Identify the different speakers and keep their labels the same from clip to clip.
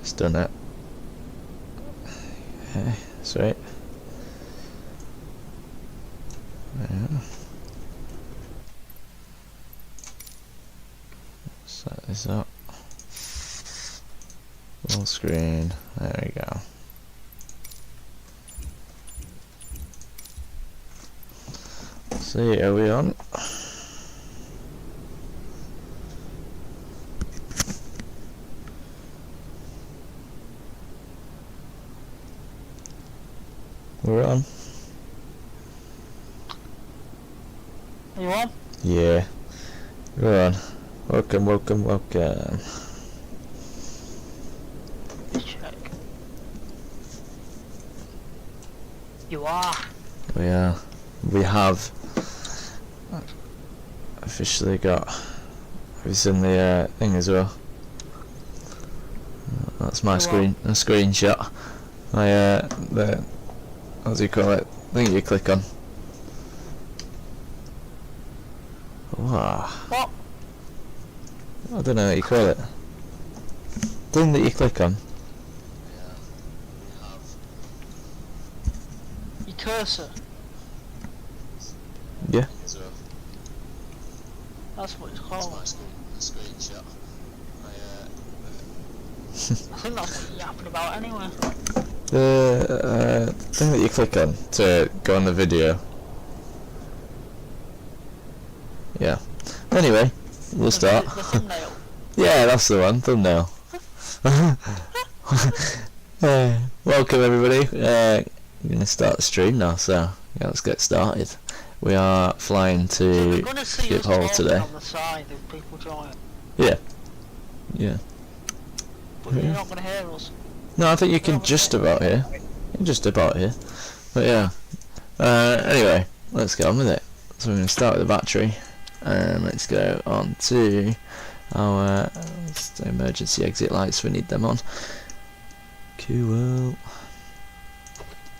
Speaker 1: It's done it. Okay, sweet. Yeah. Set this up. Full screen. There we go. See, are we on? We're on.
Speaker 2: Are you on?
Speaker 1: Yeah. We're on. Welcome, welcome, welcome.
Speaker 2: Check. You are.
Speaker 1: We are. We have officially got. Have you seen the thing as well? That's my screen. A screenshot. My the what do you call it? Thing you click on. Wow.
Speaker 2: What?
Speaker 1: I don't know what you call it. Thing that you click on.
Speaker 2: Your cursor.
Speaker 1: Yeah.
Speaker 2: That's what it's called.
Speaker 1: A screenshot.
Speaker 2: I think that's what you're yapping about anyway.
Speaker 1: The thing that you click on to go on the video. Yeah. Anyway, we'll start.
Speaker 2: The thumbnail.
Speaker 1: Yeah, that's the one. Thumbnail. Welcome everybody. We're gonna start the stream now, so yeah, let's get started. We are flying to Schiphol today.
Speaker 2: On the side if people join.
Speaker 1: Yeah. Yeah.
Speaker 2: But you're not going to hear us.
Speaker 1: No, I think you can just about hear. You can just about hear. But yeah. Anyway, let's get on with it. So we're going to start with the battery. And let's go on to our emergency exit lights. We need them on. Cool.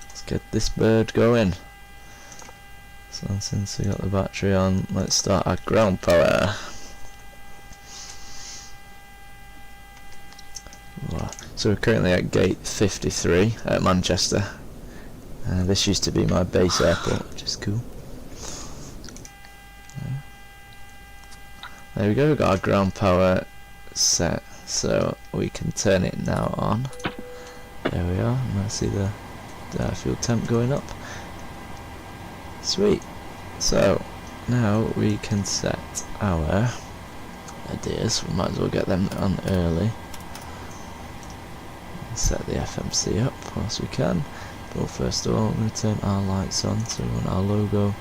Speaker 1: Let's get this bird going. So since we got the battery on, let's start our ground power. Wow. So we're currently at gate 53 at Manchester. This used to be my base airport, which is cool. There we go, we've got our ground power set, so we can turn it now on. There we are, and let's see the fuel temp going up. Sweet. So now we can set our ideas. We might as well get them on early. Set the FMC up whilst we can. But first of all, we're going to turn our lights on. So we want our logo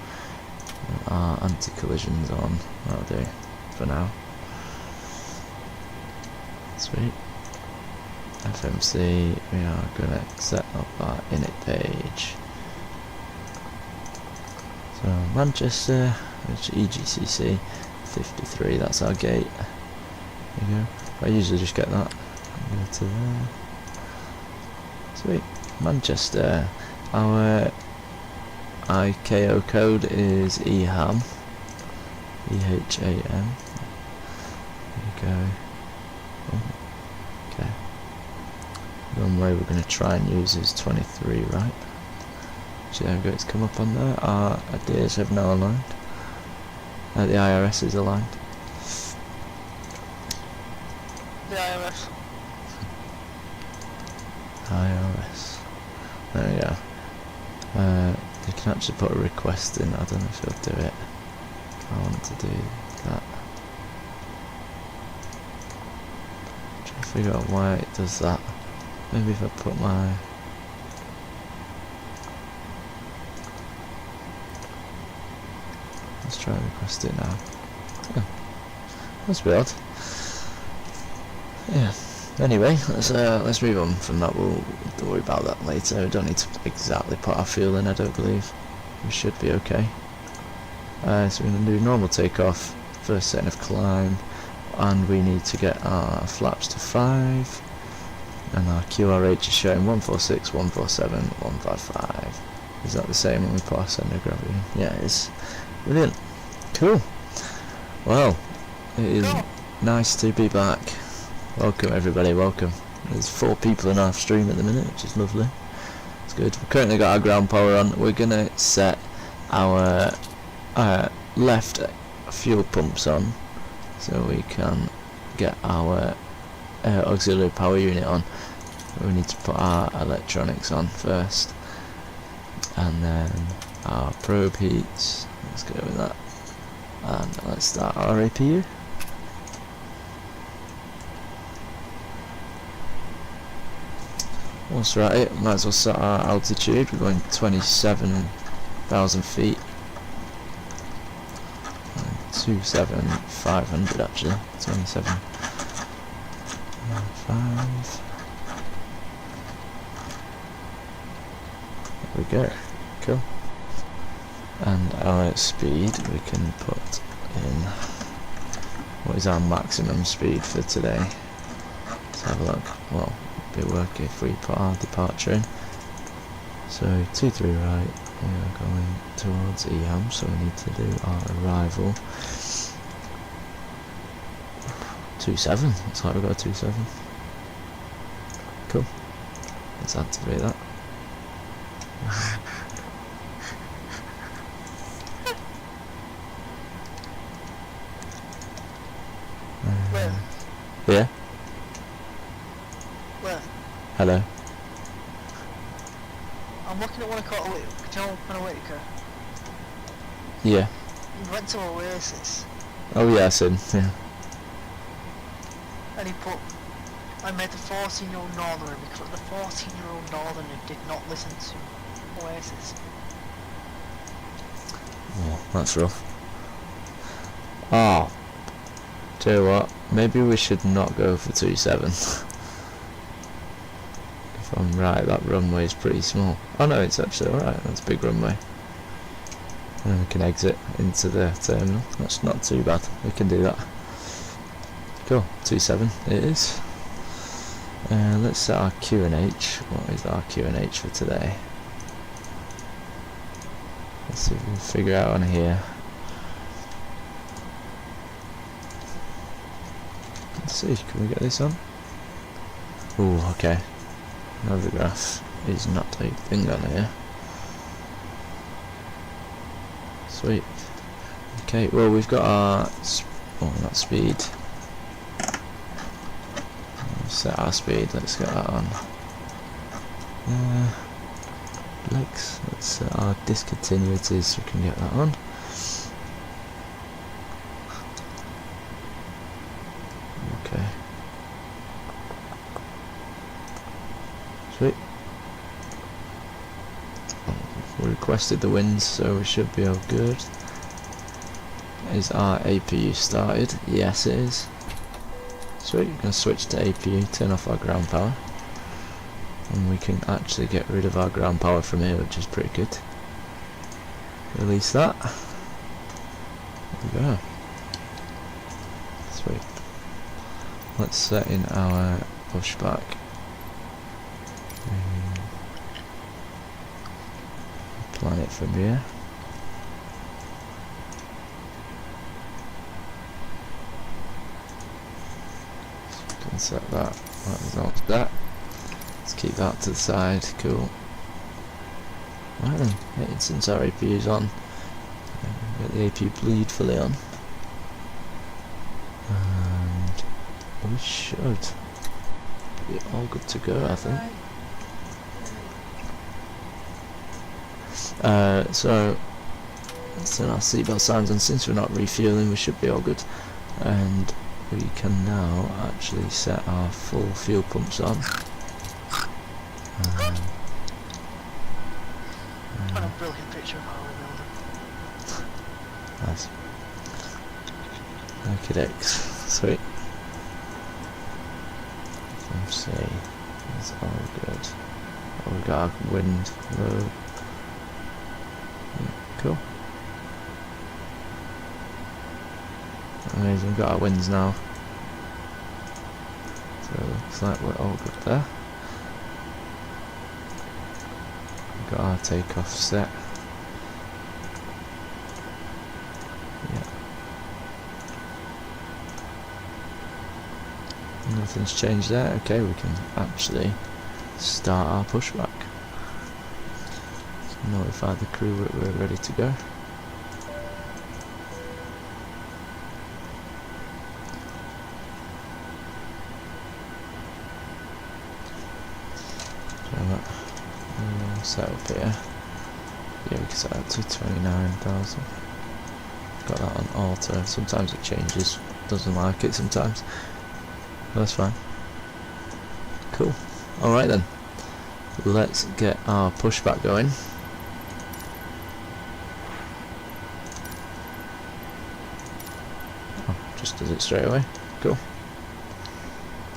Speaker 1: and our anti-collisions on. That'll do for now. Sweet. FMC. We are going to set up our init page. So Manchester, which EGCC 53, that's our gate. There you go. I usually just get that. Go to there. Sweet. Manchester. Our ICAO code is EHAM. EHAM. There you go. Oh, okay. The runway we're going to try and use is 23, right? So there we go, it's come up on there. Our ideas have now aligned. The IRS is aligned.
Speaker 2: The IRS.
Speaker 1: IRS. There we go. You can actually put a request in. I don't know if it'll do it. I want to do that. Trying to figure out why it does that. Maybe if I put my... Let's try and request it now. Yeah. That's weird. Yeah. Anyway, let's move on from that. We'll worry about that later. We don't need to exactly put our fuel in, I don't believe. We should be okay. So we're going to do normal takeoff, first setting of climb, and we need to get our flaps to 5, and our QRH is showing 146, 147, 155. Is that the same when we put our centre of gravity in? Yeah, it is. Brilliant. Cool. Well, it is nice to be back. Welcome everybody, welcome. There's 4 people in our stream at the minute, which is lovely. It's good. We've currently got our ground power on. We're gonna set our left fuel pumps on so we can get our auxiliary power unit on. We need to put our electronics on first, and then our probe heats. Let's go with that, and let's start our APU. Whilst we're at it, might as well set our altitude. We're going 27,000 feet. 27,500 actually. 27,500. There we go. Cool. And our speed we can put in. What is our maximum speed for today? Let's have a look. Well, it'd be work if we put our departure in. So 23 right, we are going towards EHAM, so we need to do our arrival. 27, looks like we've got a 27. Cool. Let's activate that.
Speaker 2: Where?
Speaker 1: Yeah?
Speaker 2: Where?
Speaker 1: Hello?
Speaker 2: I'm looking at one o'clock. Could you open a Whitaker?
Speaker 1: Yeah.
Speaker 2: He went to Oasis
Speaker 1: Oh yeah, I said, yeah.
Speaker 2: and he put, I made the 14-year-old northerner because the 14-year-old northerner did not listen to Oasis.
Speaker 1: Oh, that's rough. Oh. Tell you what, maybe we should not go for 27. If I'm right, that runway is pretty small. Oh no, it's actually alright, that's a big runway. And we can exit into the terminal. That's not too bad, we can do that. Cool, 27 it is. Let's set our QNH. What is our QNH for today? Let's see if we can figure out on here. Let's see, can we get this on? Ooh, okay. Navigaph is not a thing on here. Sweet. Okay, well we've got our not speed. Set our speed, let's get that on. Let's set our discontinuities so we can get that on. Okay. Sweet. We requested the winds, so we should be all good. Is our APU started? Yes it is. Sweet, we're going to switch to APU, turn off our ground power. And we can actually get rid of our ground power from here, which is pretty good. Release that. There we go. Sweet. Let's set in our pushback. Plan it from here. Can set that. That resolves that. Let's keep that to the side. Cool. Right then. Yeah, since our APU's on, get the APU bleed fully on, and we should be all good to go, I think. So let's turn our seatbelt signs on. Since we're not refueling, we should be all good, and we can now actually set our full fuel pumps on.
Speaker 2: What a brilliant picture of our building.
Speaker 1: Nice. Okey-dokes. Sweet. From C. That's all good. Oh, we got our wind low. Cool. Amazing, we've got our winds now. So it looks like we're all good there. We've got our takeoff set. Yeah. Nothing's changed there. Okay, we can actually start our pushback. Notify the crew that we're ready to go. Set up here. Yeah, we can set up to 29,000. Got that on auto. Sometimes it changes. Doesn't like it sometimes. That's fine. Cool. Alright then. Let's get our pushback going. Oh, just does it straight away. Cool.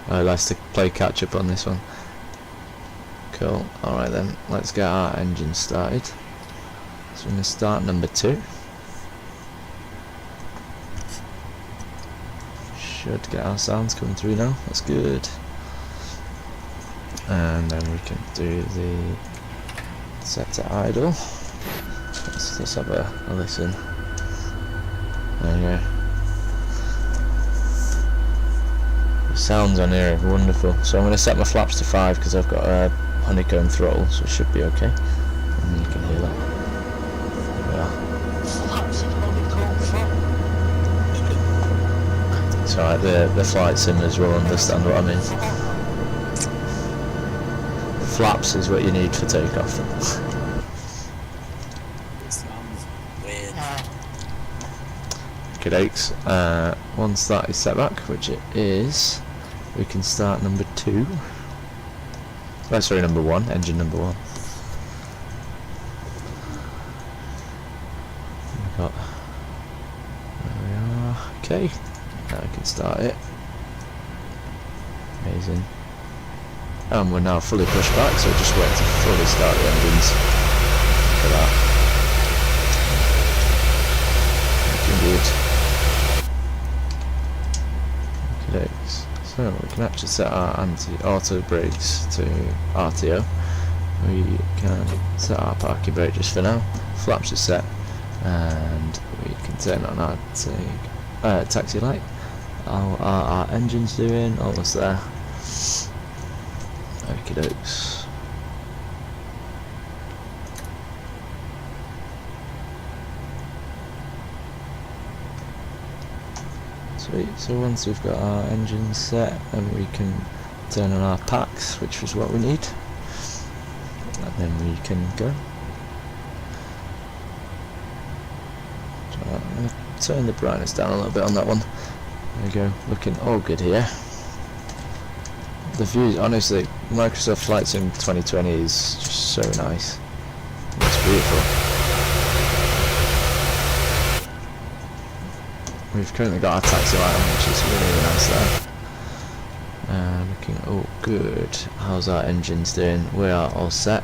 Speaker 1: I like to play catch up on this one. Cool. Alright then, let's get our engine started. So we're going to start number 2. Should get our sounds coming through now. That's good. And then we can do the set to idle. Let's have a listen. There you go. The sounds on here are wonderful. So I'm going to set my flaps to 5 because I've got a honeycomb throttle, so it should be okay. And you can hear that. There we are.
Speaker 2: Flaps in honeycomb throttle.
Speaker 1: It's alright, the flight simmers will understand what I mean. Flaps is what you need for takeoff.
Speaker 3: It sounds weird.
Speaker 1: Okey-dokes. Once that is set back, which it is, we can start number 2. Oh, sorry, number 1, engine number 1. We've got, there we are, okay, now we can start it. Amazing. And we're now fully pushed back, so just wait to fully start the engines. Look at that. Looking good. Okay, so we can actually set our anti-auto brakes to RTO. We can set our parking brake just for now. Flaps are set, and we can turn on our taxi light. How are our engines doing? Almost there. Okie dokes. Sweet, so once we've got our engines set, then we can turn on our packs, which is what we need, and then we can go. So I'm going to turn the brightness down a little bit on that one. There we go, looking all good here. The views, honestly, Microsoft Flight Sim 2020 is just so nice. It's beautiful. We've currently got our taxi light on, which is really, really nice there. Looking all good. How's our engines doing? We are all set.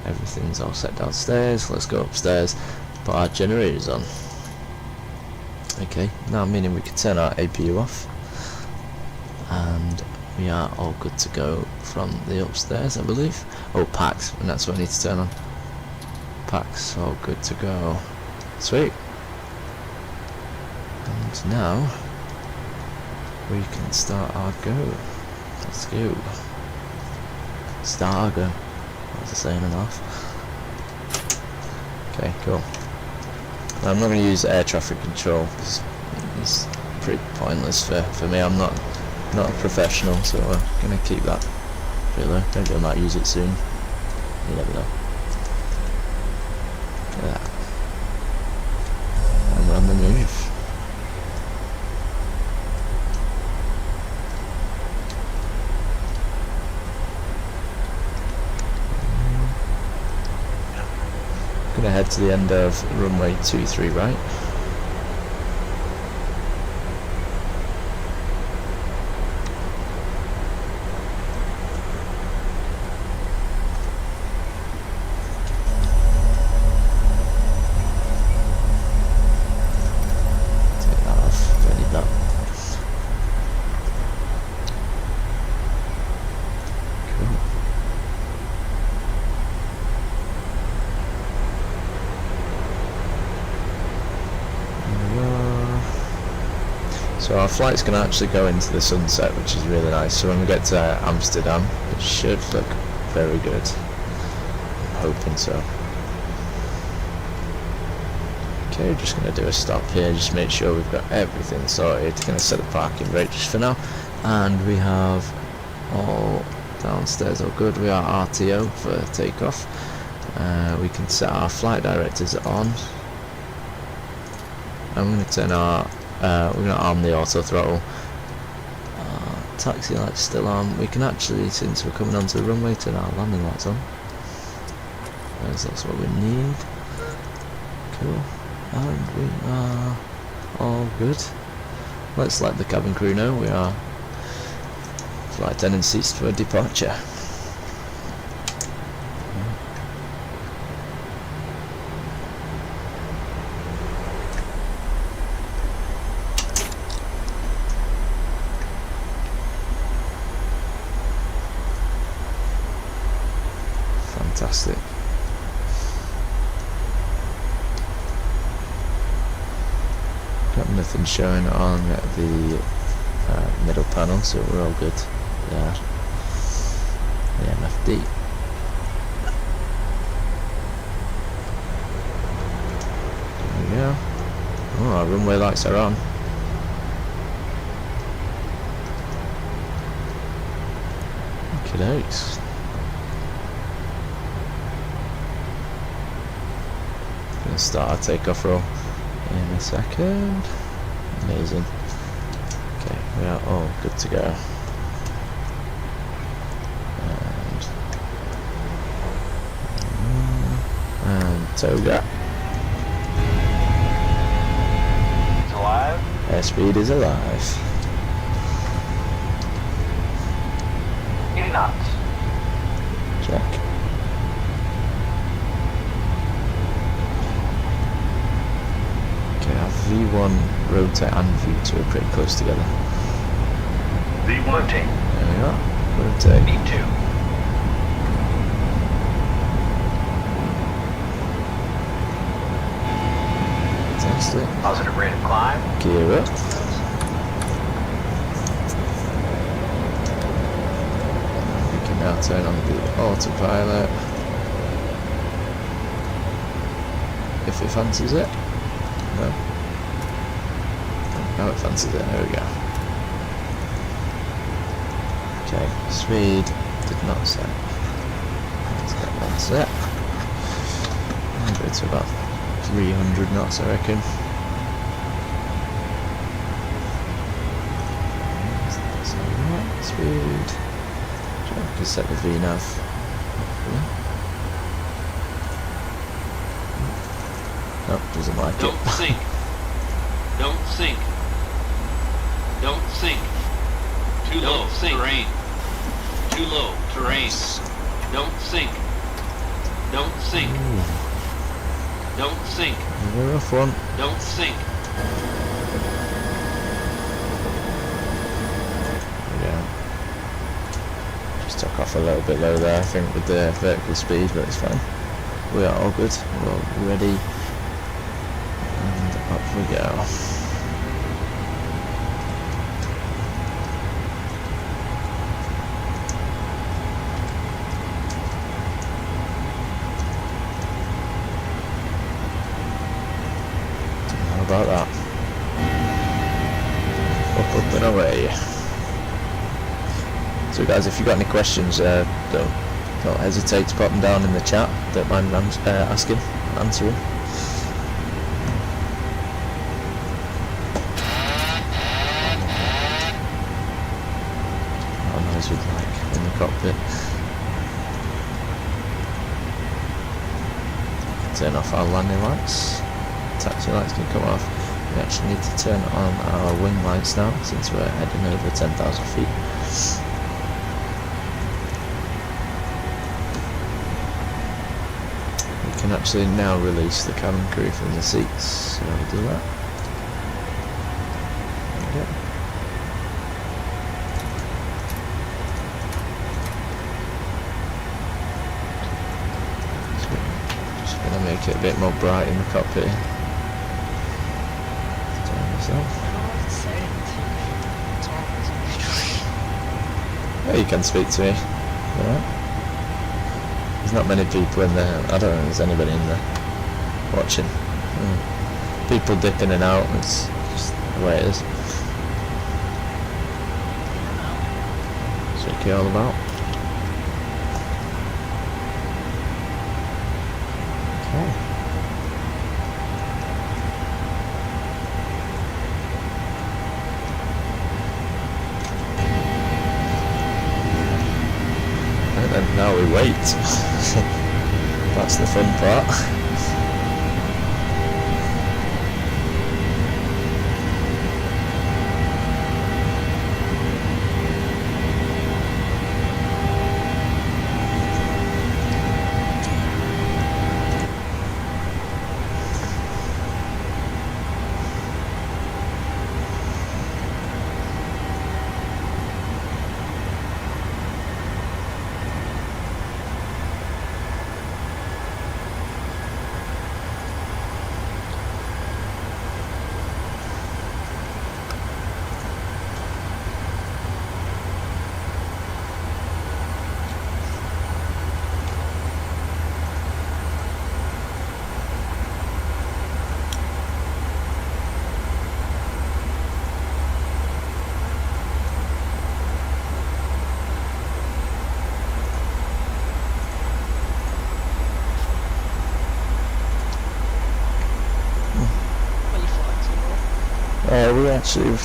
Speaker 1: Everything's all set downstairs. Let's go upstairs, put our generators on. Okay, now meaning we can turn our APU off. And we are all good to go from the upstairs, I believe. Oh, packs, and that's what I need to turn on. Packs, all good to go. Sweet. And now we can start our go. Let's go. Start our go. That's a saying and a half. Okay, cool. Now, I'm not going to use air traffic control because it's pretty pointless for me. I'm not a professional, so I'm going to keep that pretty low. Maybe I might use it soon. You never know. Look at that. And we're on the move. Gonna head to the end of runway 23 right. So our flight's going to actually go into the sunset, which is really nice. So when we get to Amsterdam, it should look very good. I'm hoping so. Okay, just going to do a stop here, just make sure we've got everything sorted. Going to set the parking brake just for now, and we have all downstairs all good. We are RTO for takeoff. We can set our flight directors on. I'm going to turn our we're going to arm the auto throttle. Taxi lights still on. We can actually, since we're coming onto the runway, turn our landing lights on. That's what we need. Cool. And we are all good. Let's let the cabin crew know we are flight attendant ceased for departure. Fantastic. Got nothing showing on the middle panel, so we're all good there. The MFD. There we go. Oh, our runway lights are on. Okie dokes. Gonna start our takeoff roll in a second. Amazing. Okay, we are all good to go. And toga.
Speaker 4: It's alive.
Speaker 1: Airspeed is alive.
Speaker 4: 80 knots.
Speaker 1: Check. Okay, our V1 rotate and V2 are pretty close together.
Speaker 4: V1. Rotate.
Speaker 1: There we are. Rotate.
Speaker 4: V2.
Speaker 1: Fantastic.
Speaker 4: Positive rate of climb.
Speaker 1: Gear up. We can now turn on the autopilot. If it fancies it. No. Now it fancies it. There we go. Okay, speed did not set. Let's get that set. I'll go to about 300 knots, I reckon. That's alright. Speed. I can set the VNav. Nope, doesn't like
Speaker 5: Don't
Speaker 1: it.
Speaker 5: sink. Don't sink. Don't sink. Too low. Terrain. Too low. Terrain. Don't sink. Don't sink.
Speaker 1: Ooh,
Speaker 5: Don't sink.
Speaker 1: a rough one.
Speaker 5: Don't sink.
Speaker 1: Yeah. Just took off a little bit low there, I think, with the vertical speed, but it's fine. We are all good. We're all ready. And up we go. How about that? Up and away. So guys, if you've got any questions, don't hesitate to pop them down in the chat. Don't mind asking, answering. What noise we'd like in the cockpit. Turn off our landing lights. Taxi lights can come off. We actually need to turn on our wing lights now, since we're heading over 10,000 feet. We can actually now release the cabin crew from the seats, so we'll do that. There we go. Just going to make it a bit more bright in the cockpit. Turn this off.
Speaker 2: I don't know what to say.
Speaker 1: you can speak to me. Alright. There's not many people in there. I don't know if there's anybody in there watching. People dip in and out. It's just the way it is. What's Ricky all about? Okay. And now we wait. That's the fun part.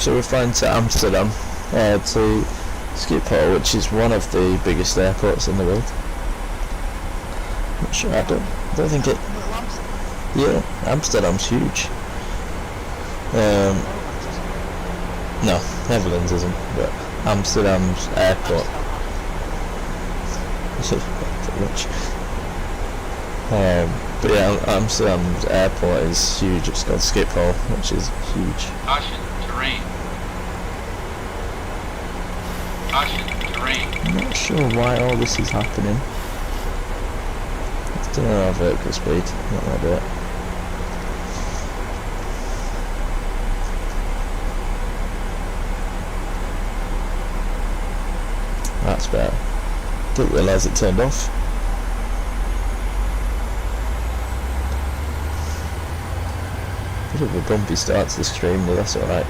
Speaker 1: We're flying to Amsterdam, to Schiphol, which is one of the biggest airports in the world. Not sure, I don't think it. Yeah, Amsterdam's huge. No, Netherlands isn't, but Amsterdam's airport. Pretty much. But yeah, Amsterdam's airport is huge. It's called Schiphol, which is huge.
Speaker 5: Caution, terrain. Caution, terrain.
Speaker 1: I'm not sure why all this is happening. Let's do our vertical speed. Not gonna do it. That's better. Didn't realise it turned off. Bit of a bumpy start to the stream, but that's alright.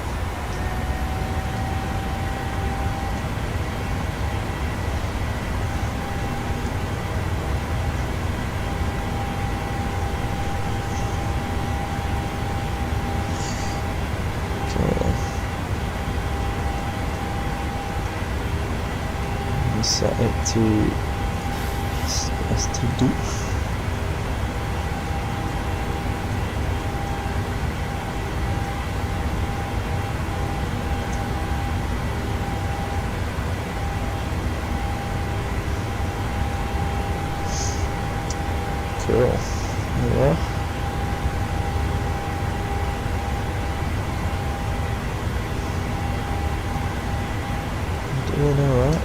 Speaker 1: Set it to STD. Cool. Yeah. Doing alright.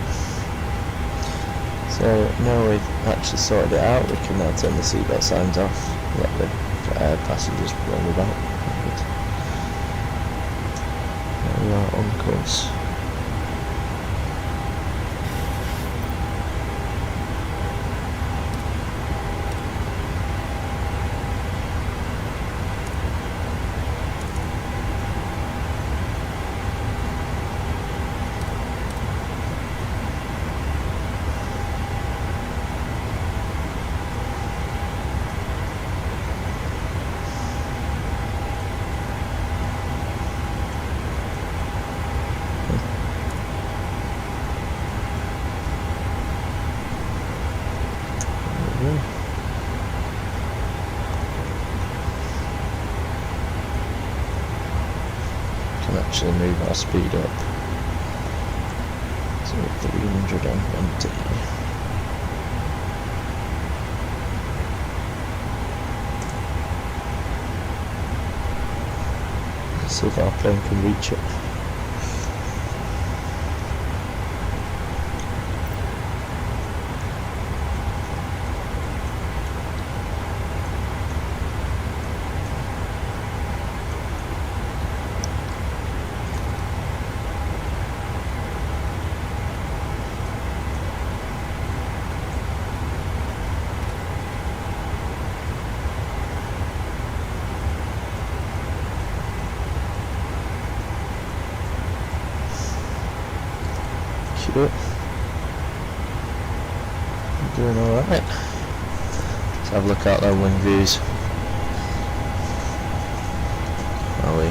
Speaker 1: So now we've actually sorted it out, we can now turn the seatbelt signs off, let the passengers roll about. There we are on course. Can actually move our speed up. So 320. Let's see if our plane can reach it. Doing alright. Let's have a look out their wing views. Are we?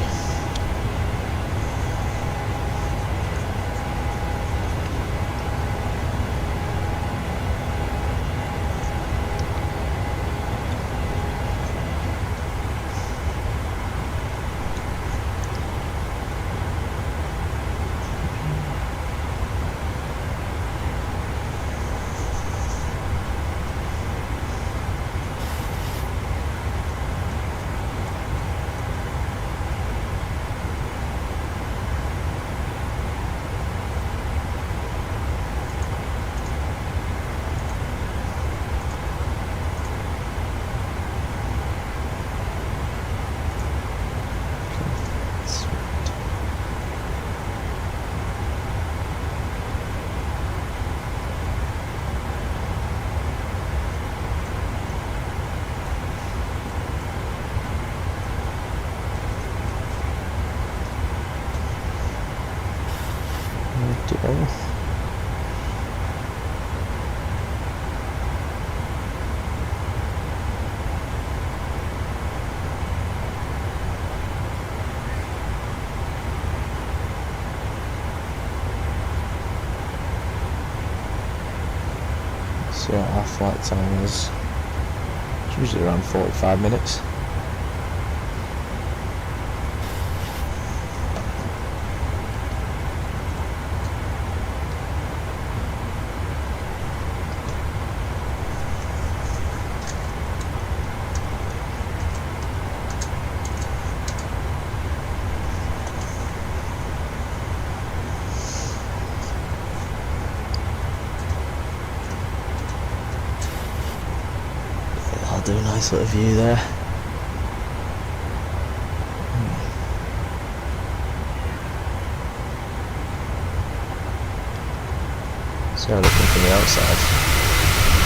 Speaker 1: Righty-o. See what our flight time is. It's usually around 45 minutes. I'll do a nice little view there. See how looking from the outside.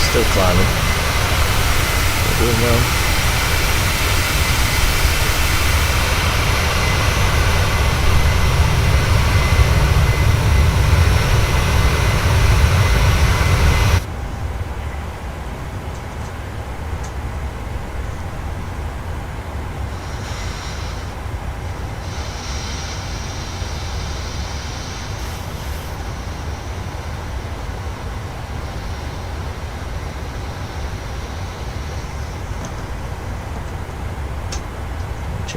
Speaker 1: Still climbing. We're doing well.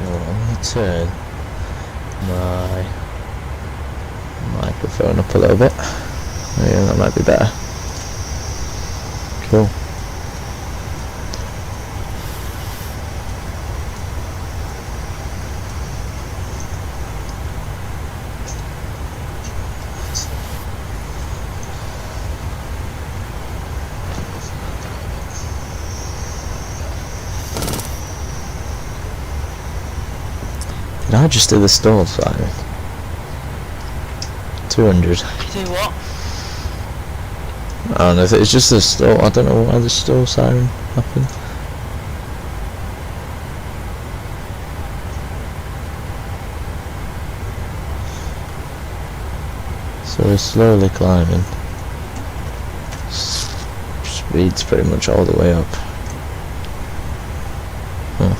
Speaker 1: On the turn my microphone up a little bit. Yeah, that might be better. Cool. Did I just do the stall siren? 200.
Speaker 2: You do what?
Speaker 1: I don't know if it's just the stall. I don't know why the stall siren happened. So we're slowly climbing. Speed's pretty much all the way up. Huh.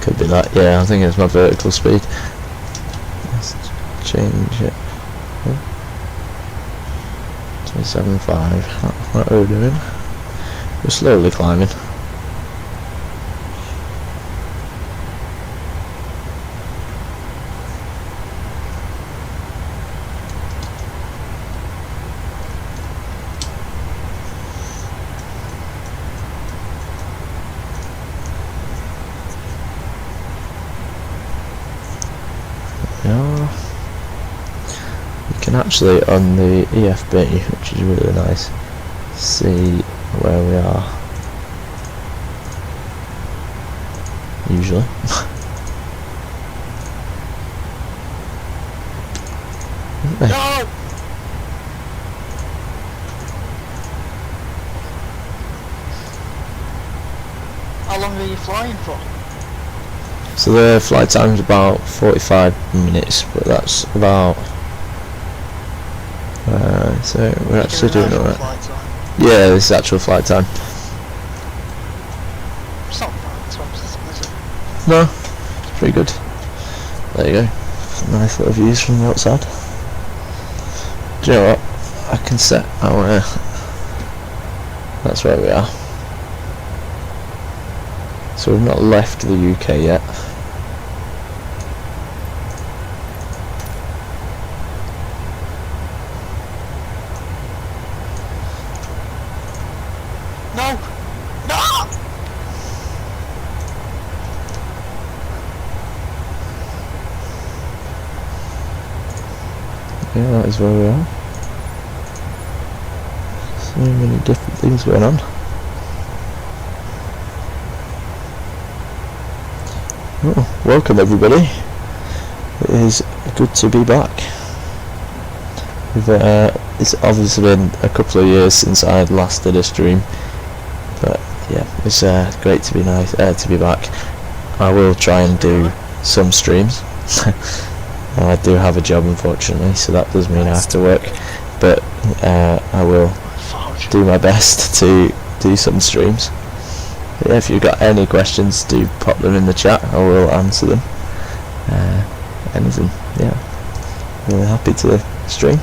Speaker 1: Could be that, yeah, I think it's my vertical speed. Let's change it. 27.5, what are we doing? We're slowly climbing. Yeah. You can actually, on the EFB, which is really nice, see where we are. Usually.
Speaker 2: No! I long are you flying for?
Speaker 1: So the flight time is about 45 minutes, but that's about. So we're actually doing alright. Yeah, this is actual flight time.
Speaker 2: It's not bad, it's is it?
Speaker 1: No, it's pretty good. There you go. Some nice little views from the outside. Do you know what? I can set our. That's where we are. So we've not left the UK yet.
Speaker 2: No! No!
Speaker 1: Yeah, that is where we are. So many different things going on. Oh, welcome everybody. It is good to be back. It's obviously been a couple of years since I last did a stream, but yeah, it's great to be to be back. I will try and do some streams. I do have a job, unfortunately, so that does mean I have to work, but I will do my best to do some streams. But yeah, if you've got any questions, do pop them in the chat. I will answer them. Anything, yeah. Really happy to stream.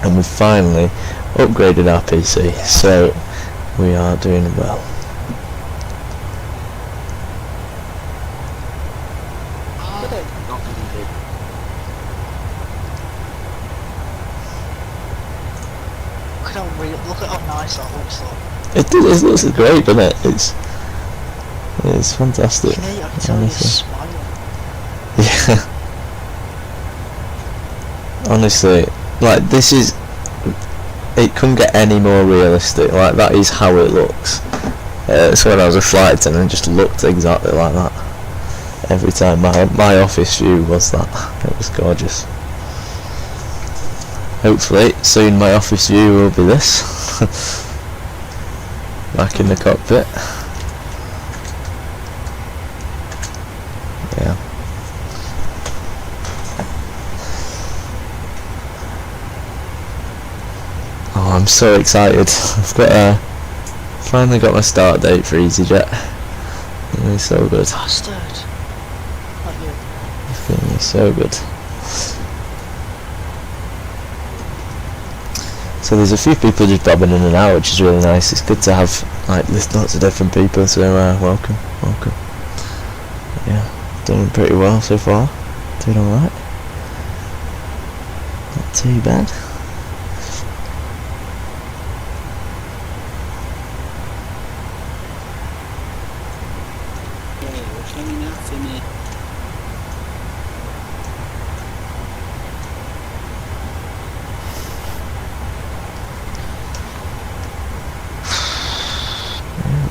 Speaker 1: And we've finally upgraded our PC, so we are doing well.
Speaker 2: Look at how nice that looks though.
Speaker 1: It looks great, doesn't it? It's fantastic.
Speaker 2: I can tell you smile.
Speaker 1: Yeah. Honestly, like this is. It couldn't get any more realistic. Like that is how it looks. So when I was a flight attendant, it just looked exactly like that. Every time my office view was that. It was gorgeous. Hopefully soon my office view will be this. Back in the cockpit. Yeah. Oh, I'm so excited. I've got finally got my start date for EasyJet. It's so good.
Speaker 2: Bastard. Not you.
Speaker 1: It's gonna be so good. So there's a few people just bobbing in and out, which is really nice. It's good to have like there's lots of different people, so welcome. Yeah, doing pretty well so far. Doing alright. Not too bad.
Speaker 3: Okay, we're coming up to me.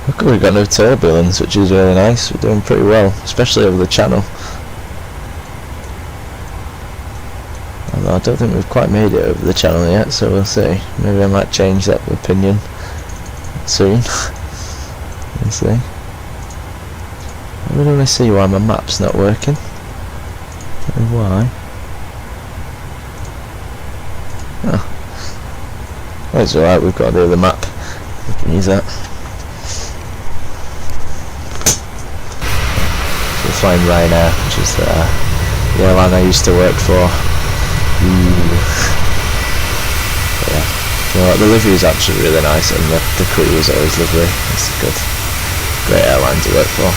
Speaker 1: Look, we've got no turbulence, which is really nice. We're doing pretty well, especially over the channel. Although I don't think we've quite made it over the channel yet, so we'll see. Maybe I might change that opinion soon. We'll see. I really want to see why my map's not working. Don't know why. Oh. Well, it's alright, we've got the other map. We can use that. Flying Ryanair, which is the airline I used to work for. Yeah, you know what, the livery is actually really nice, and the crew is always lovely. It's a great airline to work for.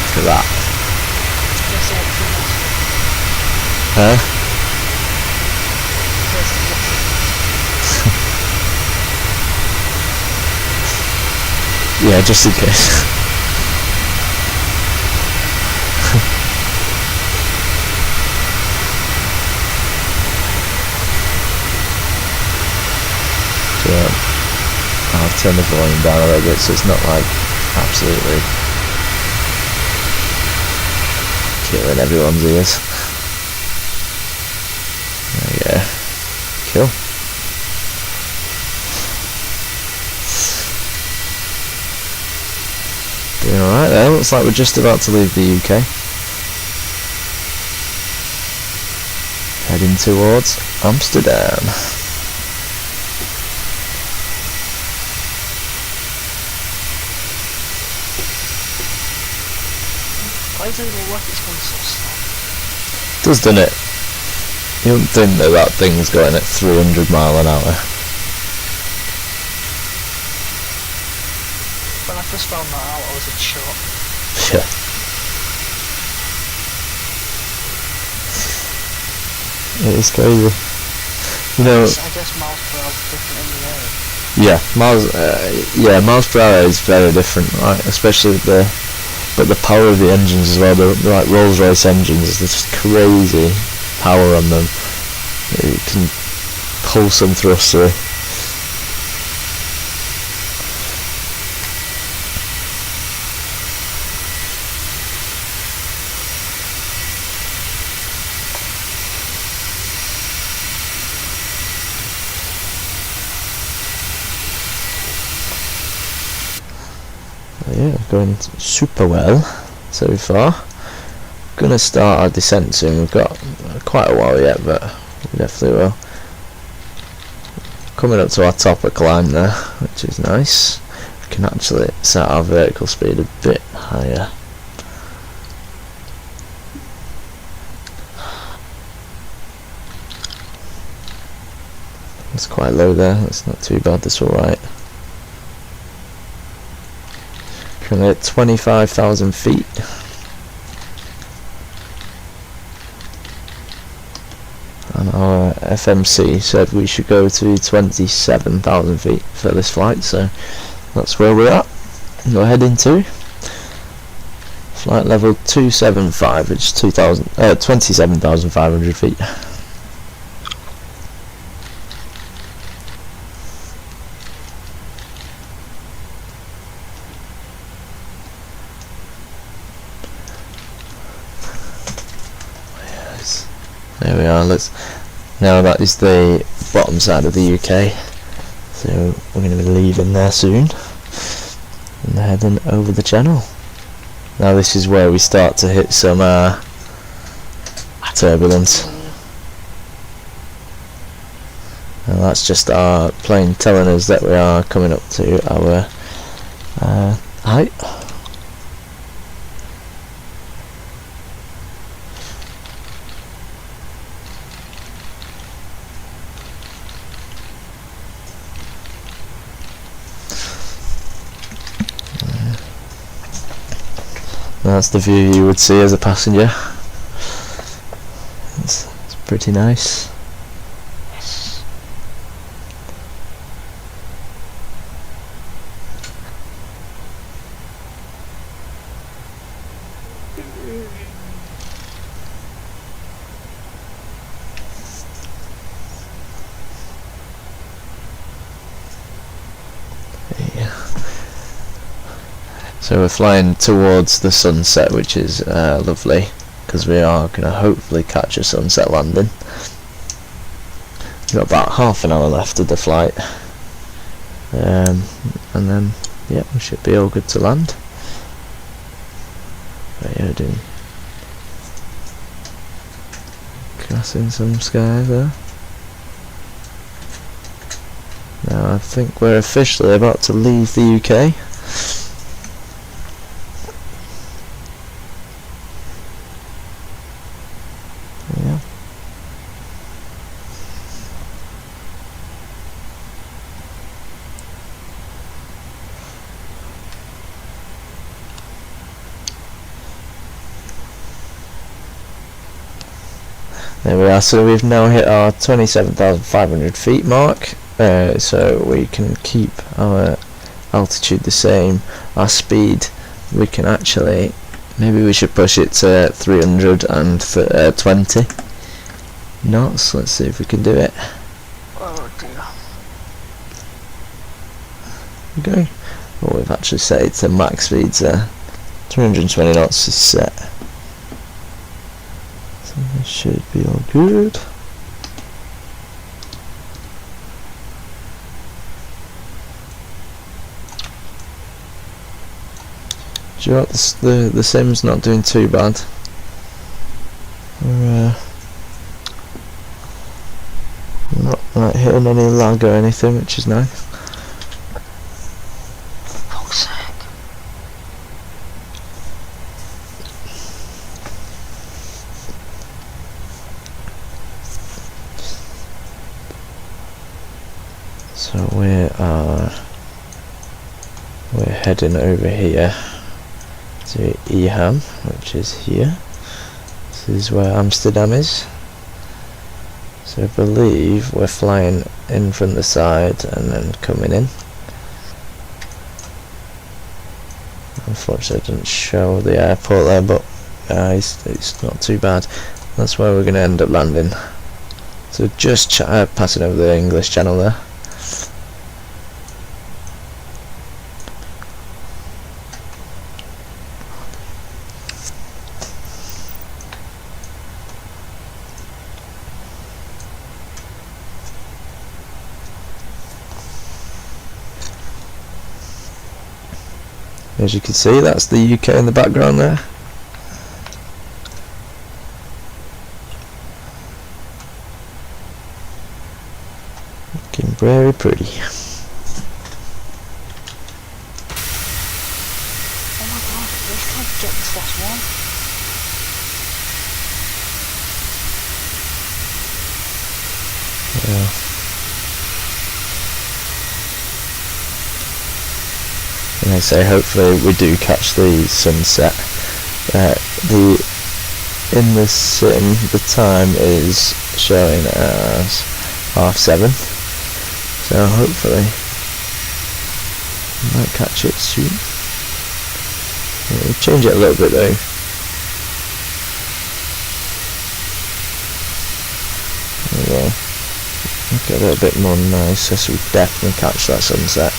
Speaker 1: Look at that. Huh? Yeah, just in case. So, I'll turn the volume down a little bit so it's not like absolutely killing everyone's ears. There we go. Cool. Doing alright there, looks like we're just about to leave the UK. Heading towards Amsterdam.
Speaker 2: Why does it look like it's going so slow?
Speaker 1: Doesn't it? You wouldn't think that that thing's going at 300 mile an hour.
Speaker 2: When I first found that out, I was in shock.
Speaker 1: Yeah. It is crazy. You know.
Speaker 2: I guess miles per hour is different in the air.
Speaker 1: Yeah, miles per hour is very different, right? Especially with the power of the engines as well. They're like Rolls-Royce engines. There's just crazy power on them. You can pull some thrust through. Yeah, going super well so far. Gonna start our descent soon. We've got quite a while yet, but we definitely will. Coming up to our topper climb there, which is nice. We can actually set our vertical speed a bit higher. It's quite low there. That's not too bad. That's all right. Currently at 25,000 feet. And our FMC said we should go to 27,000 feet for this flight, so that's where we're at. We're heading to flight level 275, which is 27,500 feet. There we are. Now that is the bottom side of the UK, so we're going to be leaving there soon and heading over the channel. Now this is where we start to hit some turbulence, and that's just our plane telling us that we are coming up to our height. That's the view you would see as a passenger. It's pretty nice. So we're flying towards the sunset, which is lovely, because we are going to hopefully catch a sunset landing. We've got about half an hour left of the flight, and then yeah, we should be all good to land. Right, yeah, doing crossing some sky there. Now I think we're officially about to leave the UK. There we are, so we've now hit our 27,500 feet mark, so we can keep our altitude the same. Our speed, we can actually, maybe we should push it to 320 knots. Let's see if we can do it.
Speaker 2: Oh dear.
Speaker 1: Okay, well, we've actually set it to max speed, so 320 knots is set. So this should be all good. Do you know what, the sim's not doing too bad. We're not like hitting any lag or anything, which is nice.
Speaker 2: Fuck's sake.
Speaker 1: So we're heading over here to EHAM, which is here. This is where Amsterdam is. So I believe we're flying in from the side and then coming in. Unfortunately it didn't show the airport there, but it's not too bad. That's where we're going to end up landing. So just passing over the English Channel there. As you can see, that's the UK in the background there. Looking very pretty.
Speaker 2: Oh my god, let's try to get this last one.
Speaker 1: Yeah. And I say hopefully we do catch the sunset. In the sim the time is showing as 7:30, so hopefully we might catch it soon. We'll change it a little bit though. We'll make it a little bit more nice so we definitely catch that sunset.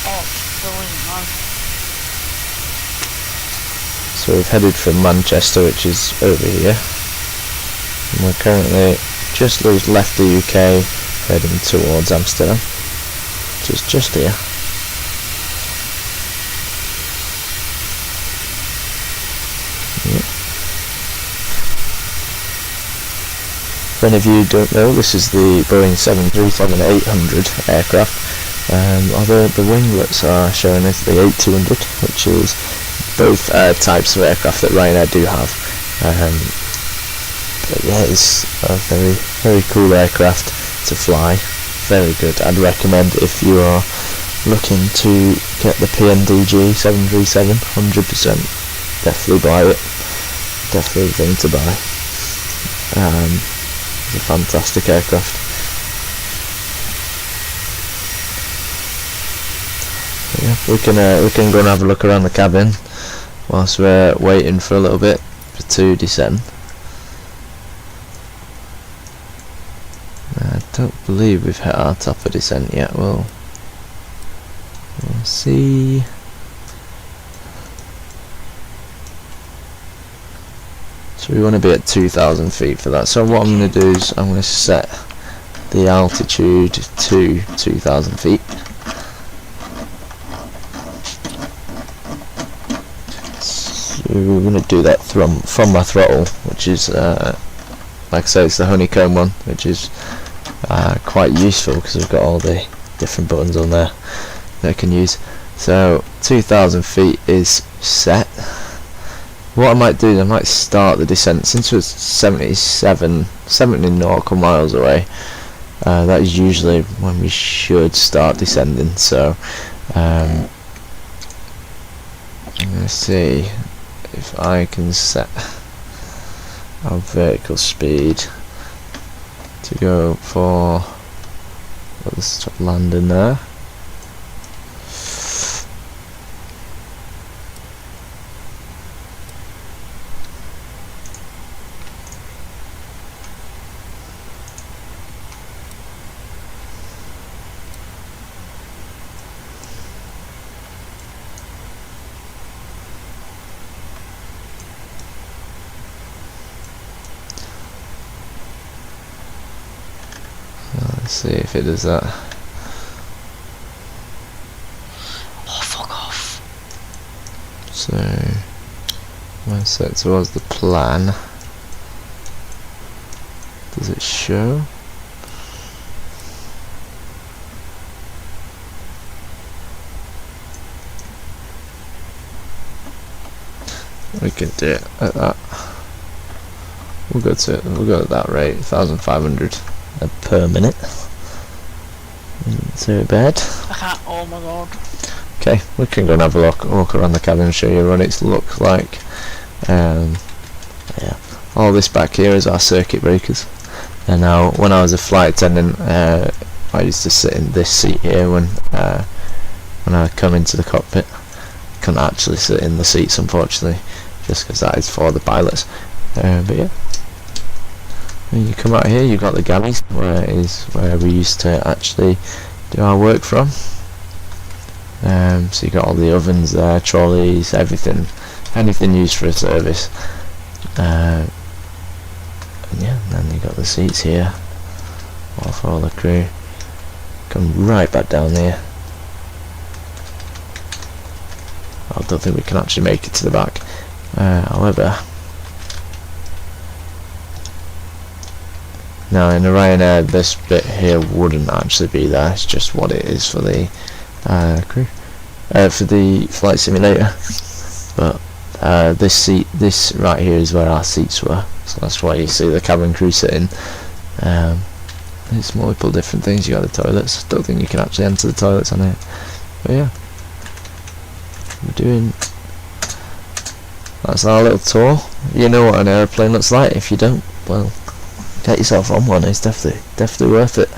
Speaker 2: Oh, brilliant, man.
Speaker 1: So we've headed from Manchester, which is over here, and we're currently just left the UK, heading towards Amsterdam, which is just here. If any of you don't know, this is the Boeing 737-800 aircraft. Although the winglets are showing as the 8200, which is both types of aircraft that Ryanair do have. But yeah, it's a very, very cool aircraft to fly. Very good. I'd recommend if you are looking to get the PMDG 737, 100%. Definitely buy it. Definitely the thing to buy. It's a fantastic aircraft. Yeah, we can go and have a look around the cabin whilst we're waiting for a little bit to descend. I don't believe we've hit our top of descent yet. We'll see. So we want to be at 2,000 feet for that. So what I'm going to do is I'm going to set the altitude to 2,000 feet. So we're going to do that from my throttle, which is like I say, it's the honeycomb one, which is quite useful because we've got all the different buttons on there that I can use. So 2,000 feet is set. What I might do is I might start the descent, since we're 70 nautical miles away. That is usually when we should start descending. So I'm going to see if I can set our vertical speed to go for, let's stop landing there. Let's see if it does that.
Speaker 2: Oh, fuck off.
Speaker 1: So, when set towards the plan, does it show? We can do it at that. We'll go at that rate, 1,500 per minute. Isn't too bad.
Speaker 2: I can't, oh my god.
Speaker 1: Okay, we can go and have a walk around the cabin and show you what it's look like. Yeah, all this back here is our circuit breakers. And now, when I was a flight attendant, I used to sit in this seat here when I come into the cockpit. Couldn't actually sit in the seats, unfortunately, just because that is for the pilots. But yeah, when you come out here, you've got the galleys, where we used to actually do our work from. So you got all the ovens there, trolleys, everything, anything used for a service. And yeah, then you got the seats here, all for all the crew. Come right back down there. I don't think we can actually make it to the back. However, now in the Ryanair, this bit here wouldn't actually be there. It's just what it is for the crew, for the flight simulator. But this right here is where our seats were, so that's why you see the cabin crew sitting. There's multiple different things. You got the toilets. Don't think you can actually enter the toilets on it, but yeah, we're doing. That's our little tour. You know what an aeroplane looks like. If you don't, well, get yourself on one. It's definitely worth it.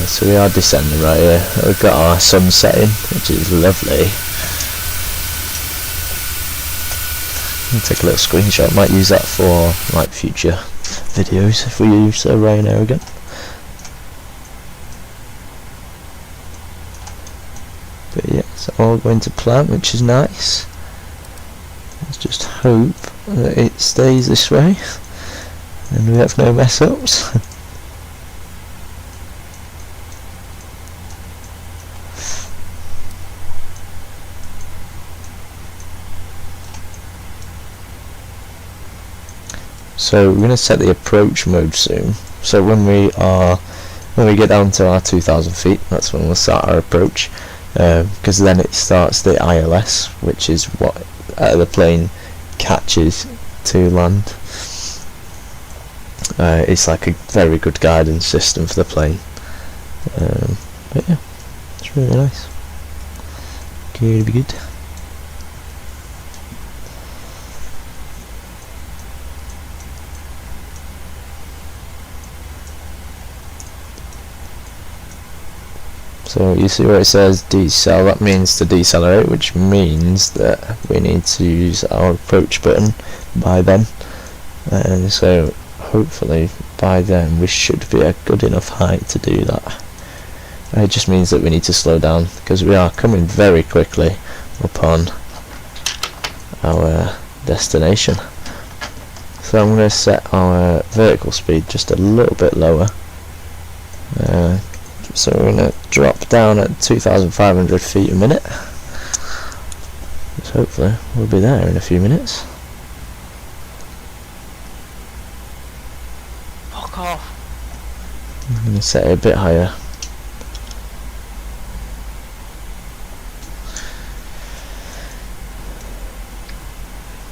Speaker 1: So we are descending right here. We've got our sun setting, which is lovely. I'll take a little screenshot. Might use that for like future videos if we use Ryanair again. But yeah, it's all going to plan, which is nice. Let's just hope that it stays this way and we have no mess ups. So we're going to set the approach mode soon. So when we get down to our 2,000 feet, that's when we'll start our approach, because then it starts the ILS, which is what the plane catches to land. It's like a very good guidance system for the plane. But yeah, it's really nice. Going to be good. So you see where it says decel, that means to decelerate, which means that we need to use our approach button by then. And so hopefully by then we should be at good enough height to do that. It just means that we need to slow down because we are coming very quickly upon our destination. So I'm going to set our vertical speed just a little bit lower. So we're going to drop down at 2,500 feet a minute. So hopefully we'll be there in a few minutes.
Speaker 2: Fuck off.
Speaker 1: I'm going to set it a bit higher.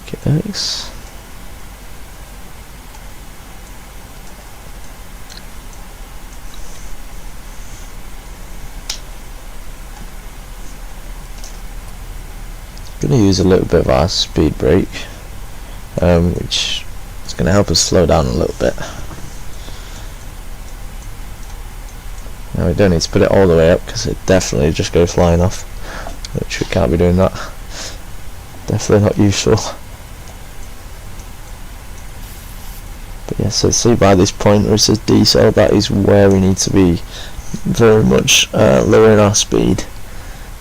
Speaker 1: Get those. Going to use a little bit of our speed brake, which is going to help us slow down a little bit. Now we don't need to put it all the way up because it definitely just goes flying off, which we can't be doing that. Definitely not useful. But yeah, so see by this point where it says decel, that is where we need to be very much lowering our speed.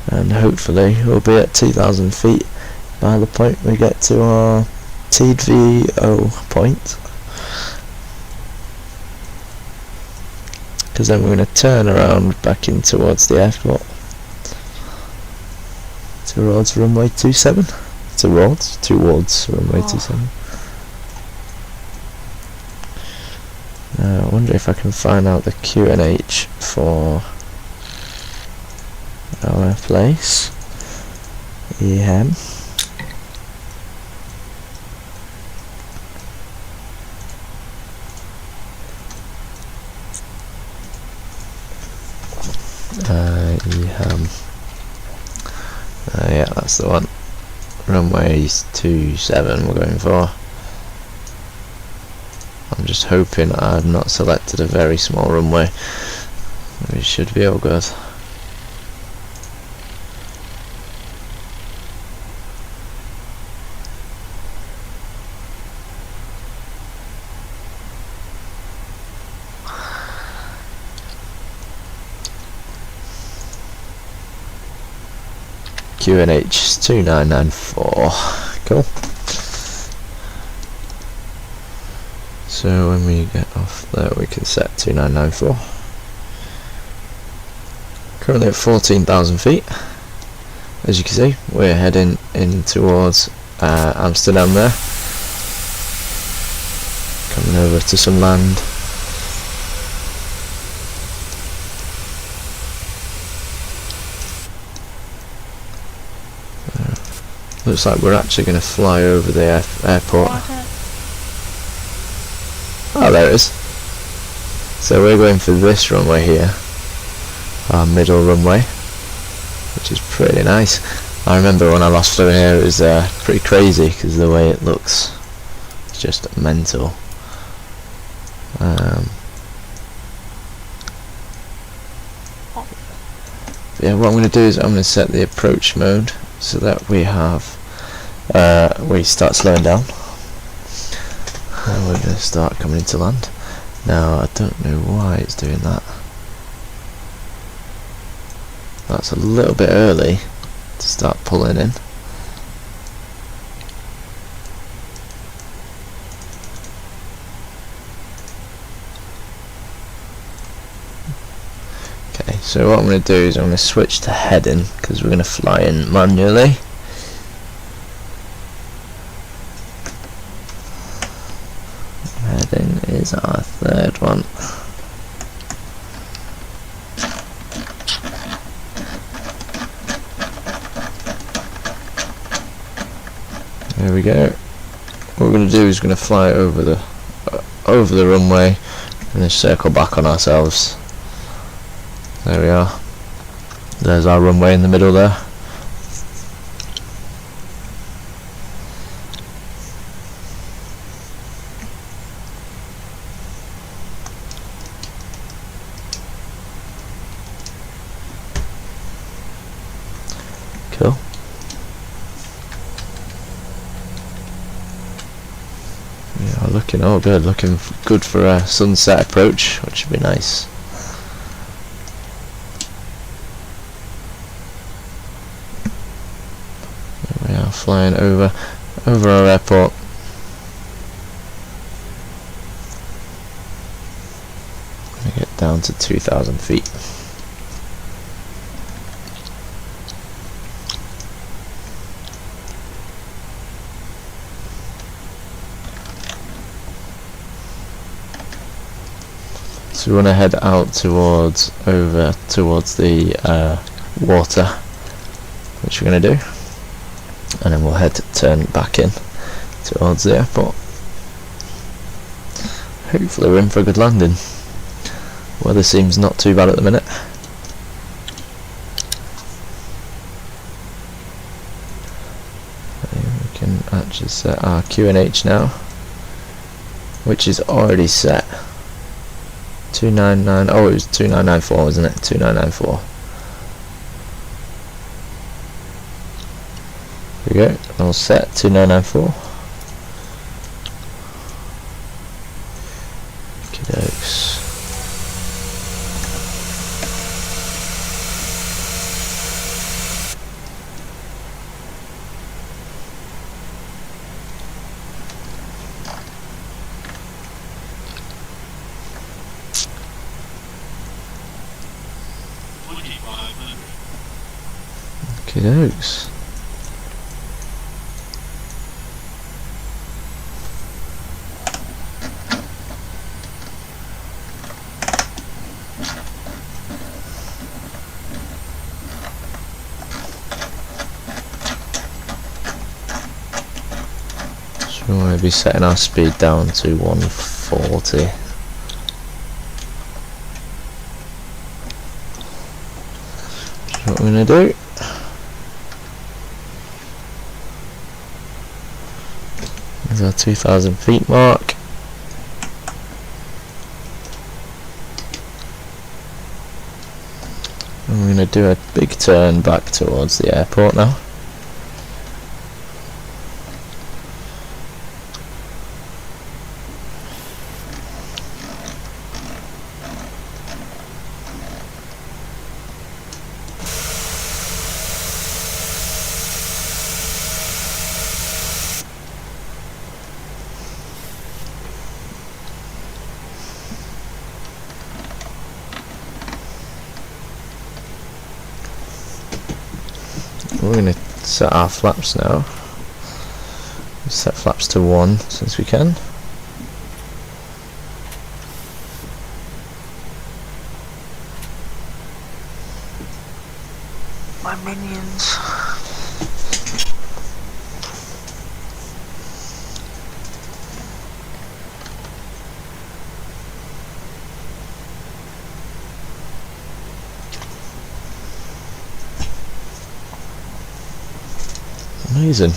Speaker 1: and hopefully we'll be at 2,000 feet by the point we get to our TVO point, because then we're going to turn around back in towards the airport, towards runway 27, towards runway 27. Now I wonder if I can find out the QNH for our place. EHAM. EHAM. Yeah, that's the one. Runway 27 we're going for. I'm just hoping I've not selected a very small runway. We should be all good. QNH 2994. Cool. So when we get off there we can set 2994. Currently at 14,000 feet. As you can see, we're heading in towards Amsterdam there. Coming over to some land. Looks like we're actually going to fly over the airport. Oh, there it is. So we're going for this runway here, our middle runway, which is pretty nice. I remember when I last flew here, it was pretty crazy because the way it looks, it's just mental. Yeah, what I'm going to do is I'm going to set the approach mode so that we have we start slowing down, and we're going to start coming into land. Now I don't know why it's doing that. That's a little bit early to start pulling in. Okay, so what I'm going to do is I'm going to switch to heading because we're going to fly in manually. Heading is our third one. There we go. What we're going to do is going to fly over the runway and then circle back on ourselves. There we are. There's our runway in the middle there. Cool. Yeah, looking all good. Looking good for a sunset approach, which would be nice. We are flying over our airport. We get down to 2,000 feet. So we want to head out towards the water, which we're going to do, and then we'll turn back in towards the airport. Hopefully we're in for a good landing. Weather seems not too bad at the minute. We can actually set our QNH now, which is already set. 299. Oh, it was 2994, wasn't it? 2994. There we go. All set. 2994. Okey-dokes.
Speaker 5: 2500.
Speaker 1: Okay, dokes. So we want to be setting our speed down to 140. That's what we're going to do. There's our 2,000 feet mark. And we're going to do a big turn back towards the airport now. We're going to set our flaps now. Set flaps to 1 since we can.
Speaker 2: My minions.
Speaker 1: Amazing.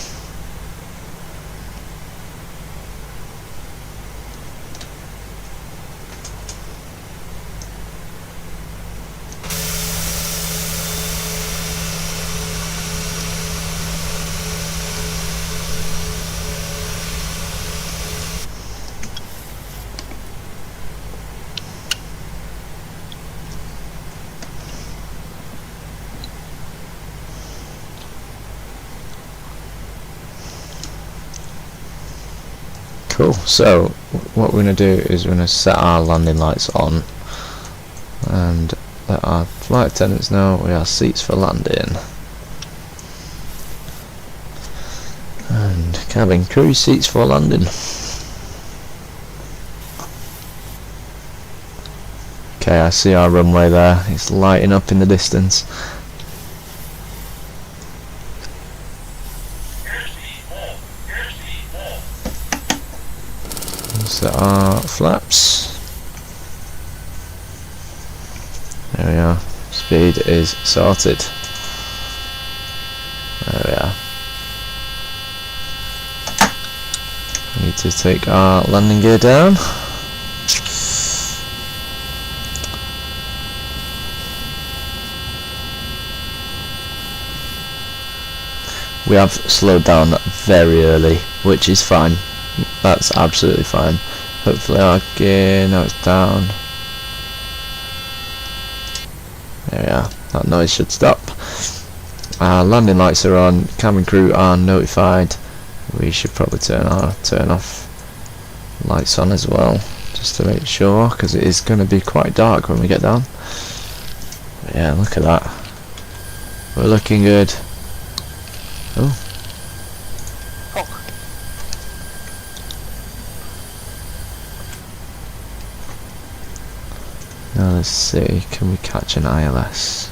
Speaker 1: Cool, so what we're going to do is we're going to set our landing lights on and let our flight attendants know we are seats for landing. And cabin crew seats for landing. Okay, I see our runway there, it's lighting up in the distance. Set our flaps. There we are. Speed is sorted. There we are. We need to take our landing gear down. We have slowed down very early, which is fine. That's absolutely fine. Hopefully our gear, now it's down. There we are, that noise should stop. Our landing lights are on, cabin crew are notified. We should probably turn off lights on as well, just to make sure, because it is going to be quite dark when we get down. But yeah, look at that. We're looking good. Oh. Now let's see, can we catch an ILS?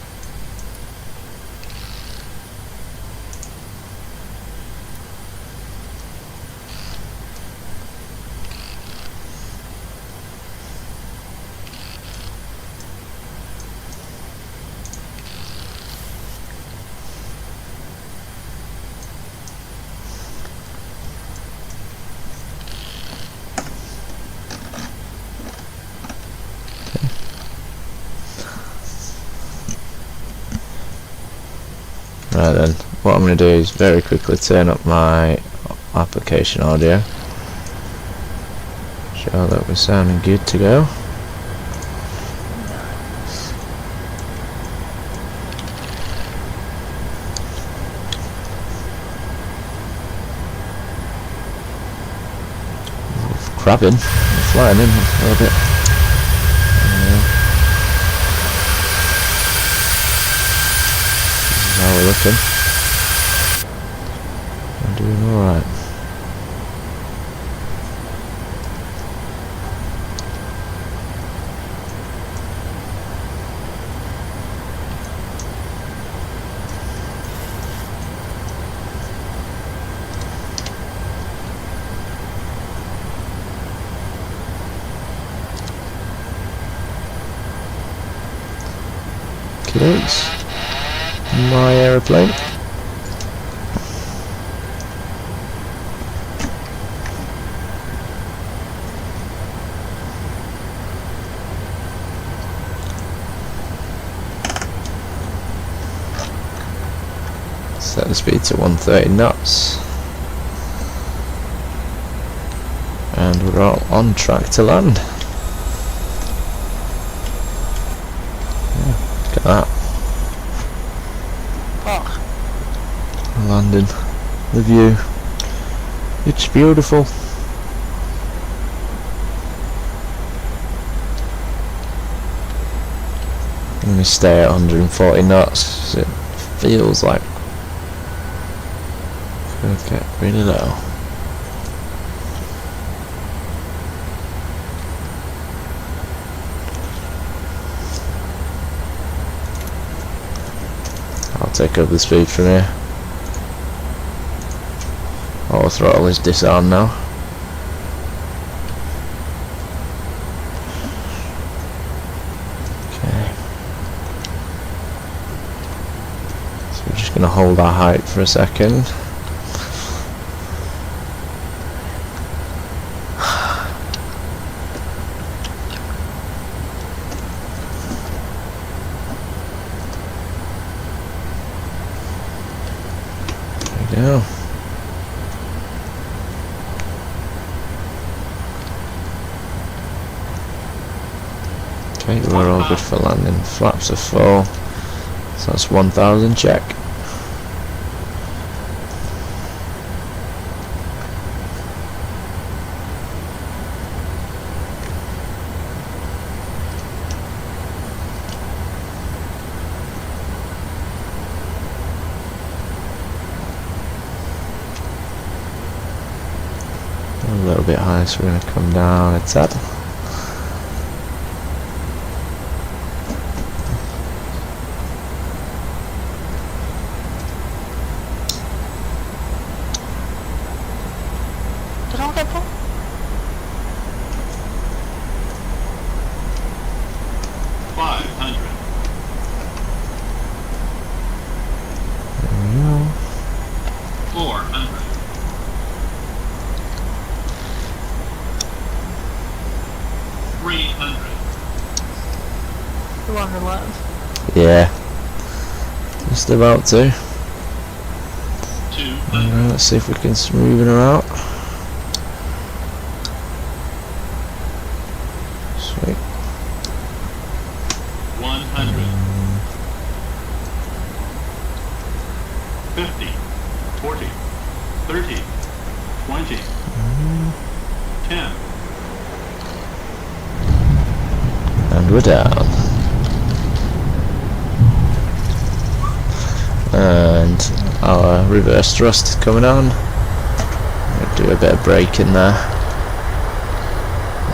Speaker 1: Right then, what I'm going to do is very quickly turn up my application audio. Show that we're sounding good to go. Crabbing, flying in a little bit. reckon. I'm doing alright. Okey-dokes. My aeroplane. Set the speed to 130 knots. And we're all on track to land. Look at that.
Speaker 2: Fuck.
Speaker 1: Landing. The view. It's beautiful. Let me stay at 140 knots. It feels like it could get really low. I'll take up the speed from here. Auto throttle is disarmed now. Okay. So we're just going to hold our height for a second. There we go. Okay, we're all good for landing. Flaps are full. So that's 1,000 check. A little bit higher, so we're going to come down a tad.
Speaker 2: Did I get pulled?
Speaker 1: There we go.
Speaker 5: 400. 300.
Speaker 2: 200 left.
Speaker 1: Yeah. Just about to.
Speaker 5: 200.
Speaker 1: Let's see if we can smoothen her out. Sweet.
Speaker 5: 100. 50. 40. 30. 20. 10.
Speaker 1: And we're down. And our reverse thrust is coming on. We'll do a bit of braking there.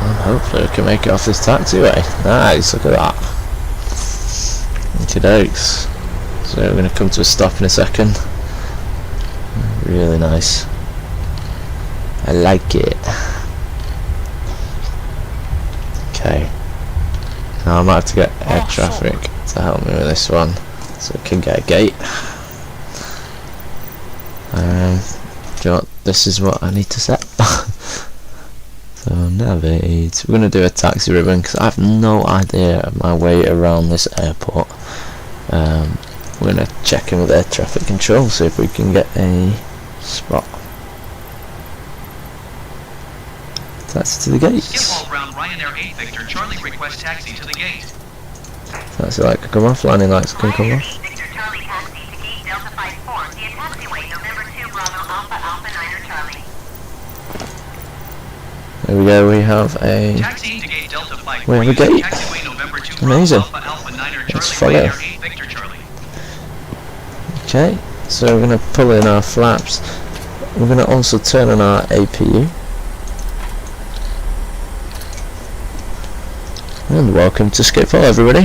Speaker 1: And hopefully we can make it off this taxiway. Nice, look at that. Okey-dokes. So we're going to come to a stop in a second. Really nice. I like it. Okay. Now I might have to get air traffic to help me with this one, so we can get a gate. Do you know what? This is what I need to set. So navigate. We're going to do a taxi ribbon because I have no idea of my way around this airport. We're going to check in with air traffic control, see if we can get a spot. Taxi to the gate.
Speaker 6: Schiphol ground Ryanair 8 Victor Charlie request taxi to the gate.
Speaker 1: Taxi light can come off, landing lights can come off.
Speaker 7: Victor Charlie taxi to gate Delta 54 via taxiway November 2 Bravo Alpha Alpha 9 Charlie.
Speaker 1: There we go, we have a...
Speaker 6: Taxi to gate Delta 54.
Speaker 1: We have a gate.
Speaker 6: Taxiway November 2
Speaker 1: Amazing.
Speaker 6: Bravo Alpha Alpha 9
Speaker 1: Let's
Speaker 6: Charlie
Speaker 1: follow.
Speaker 6: Ryanair 8 Victor Charlie.
Speaker 1: Okay, so we're going to pull in our flaps. We're going to also turn on our APU. And welcome to Schiphol, everybody.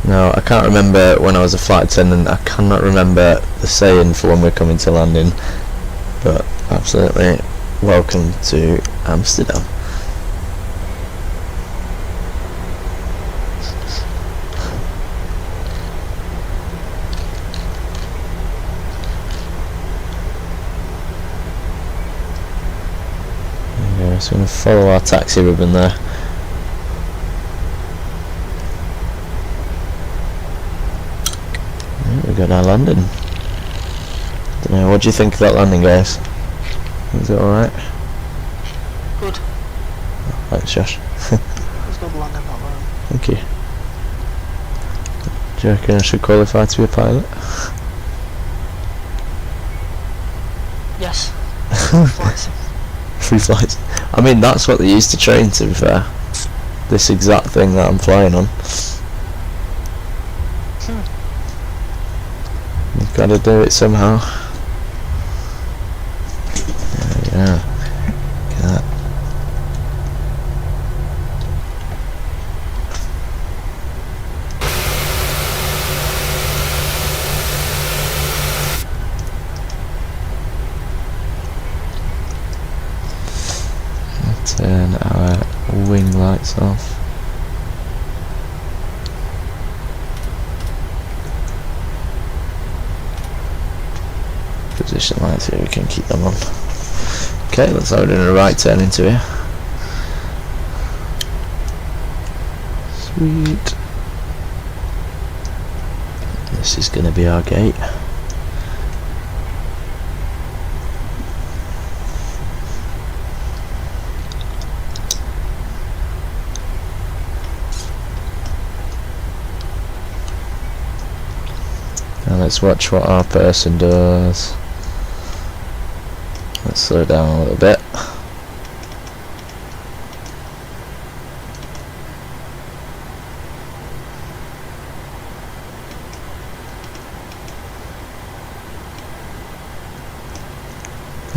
Speaker 1: Now, I can't remember when I was a flight attendant, I cannot remember the saying for when we're coming to landing, but absolutely welcome to Amsterdam. So we're going to follow our taxi ribbon there. Right, we got our landing. Don't know, what do you think of that landing, guys? Was it alright?
Speaker 2: Good.
Speaker 1: Thanks, Josh.
Speaker 2: It was good landing that way.
Speaker 1: Thank you. Do you reckon I should qualify to be a pilot?
Speaker 2: Yes. Flights.
Speaker 1: Free flights. I mean, that's what they used to train, to be fair. This exact thing that I'm flying on. You've got to do it somehow. Yeah. Look at that. Turn our wing lights off. Position lights here, we can keep them on. Okay, looks like we're doing a right turn into here. Sweet. This is going to be our gate. Now let's watch what our person does. Let's slow down a little bit.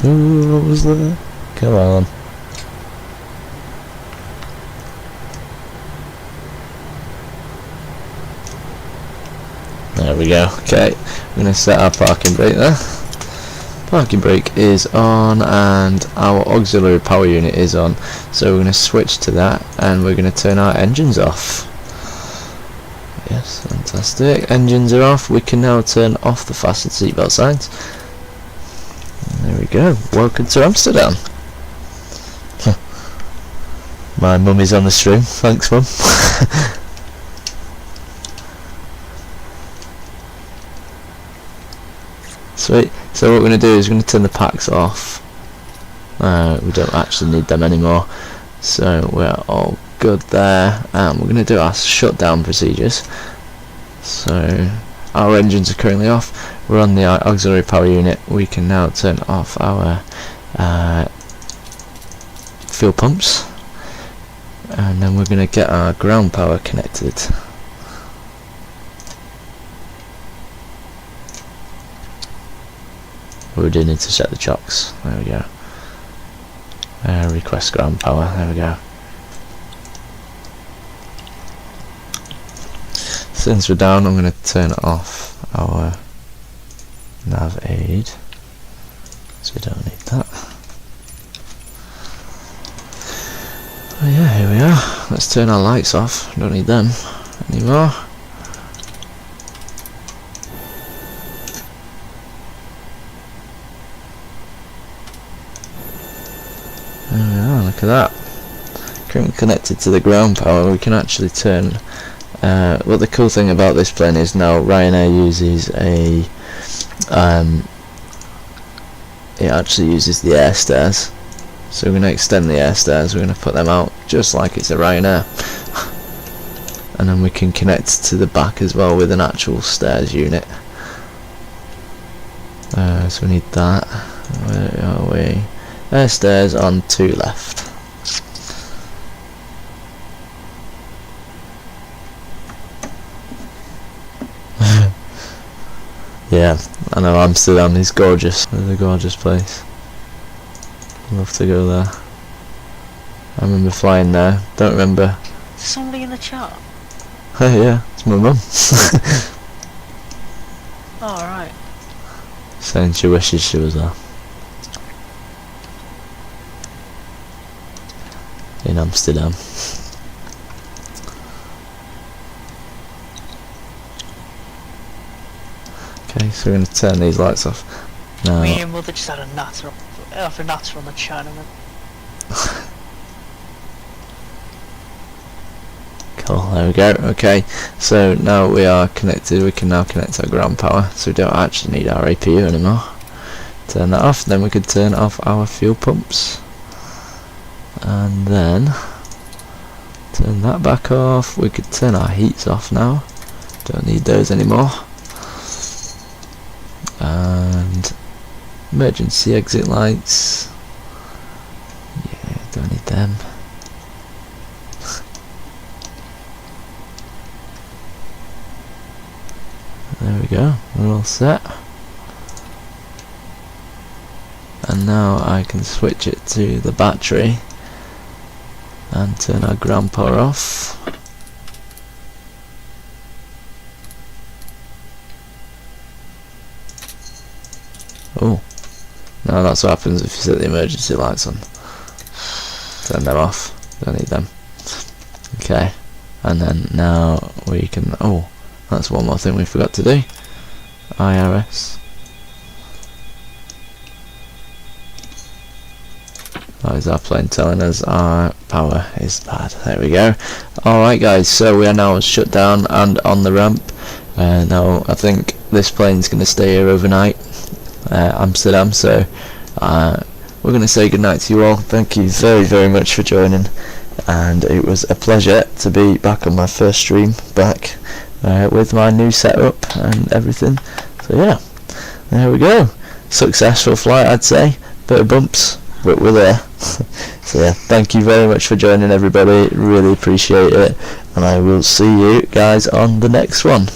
Speaker 1: Ooh, what was that? Come on. There we go. Okay, I'm going to set our parking brake there. Parking brake is on and our auxiliary power unit is on, so we're going to switch to that and we're going to turn our engines off. Yes, fantastic. Engines are off. We can now turn off the fasten seatbelt signs. And there we go. Welcome to Amsterdam. My mum is on the stream. Thanks, Mum. Sweet. So what we're going to do is we're going to turn the packs off. We don't actually need them anymore, so we're all good there. And we're going to do our shutdown procedures. So our engines are currently off. We're on the auxiliary power unit. We can now turn off our fuel pumps, and then we're going to get our ground power connected. We do need to set the chocks. There we go. Request ground power. There we go. Since we're down, I'm going to turn off our nav aid, so we don't need that. Oh yeah, here we are. Let's turn our lights off. Don't need them anymore. There we are, look at that. Currently connected to the ground power, we can actually turn. Well, the cool thing about this plane is now Ryanair uses a. It actually uses the air stairs. So we're going to extend the air stairs, we're going to put them out just like it's a Ryanair. And then we can connect to the back as well with an actual stairs unit. So we need that. Where are we? Air stairs on 2 left. Yeah, I know Amsterdam is gorgeous. It's a gorgeous place. I'd love to go there. I remember flying there. Don't remember.
Speaker 2: Is there somebody in the chat?
Speaker 1: Oh yeah, it's my mum.
Speaker 2: Oh, right.
Speaker 1: Saying she wishes she was there. In Amsterdam. Okay, so we're going to turn these lights off. Now,
Speaker 2: Me and your mother just had a natter off a natter on the Chinaman.
Speaker 1: cool, there we go. Okay, so now we are connected. We can now connect our ground power, so we don't actually need our APU anymore. Turn that off, then we could turn off our fuel pumps. And then turn that back off. We could turn our heats off now. Don't need those anymore. And emergency exit lights. Yeah, don't need them. There we go, we're all set. And now I can switch it to the battery and turn our ground power off. Oh, now that's what happens if you set the emergency lights on. Turn them off, don't need them. Okay, and then now we can, oh, that's one more thing we forgot to do. IRS. That is our plane telling us our power is bad. There we go. Alright guys, so we are now shut down and on the ramp. Now I think this plane's going to stay here overnight. Amsterdam, so we're going to say goodnight to you all. Thank you very much for joining, and it was a pleasure to be back on my first stream back with my new setup and everything. So yeah, there we go. Successful flight, I'd say. Bit of bumps, but we're there. So yeah, thank you very much for joining everybody, really appreciate it, and I will see you guys on the next one.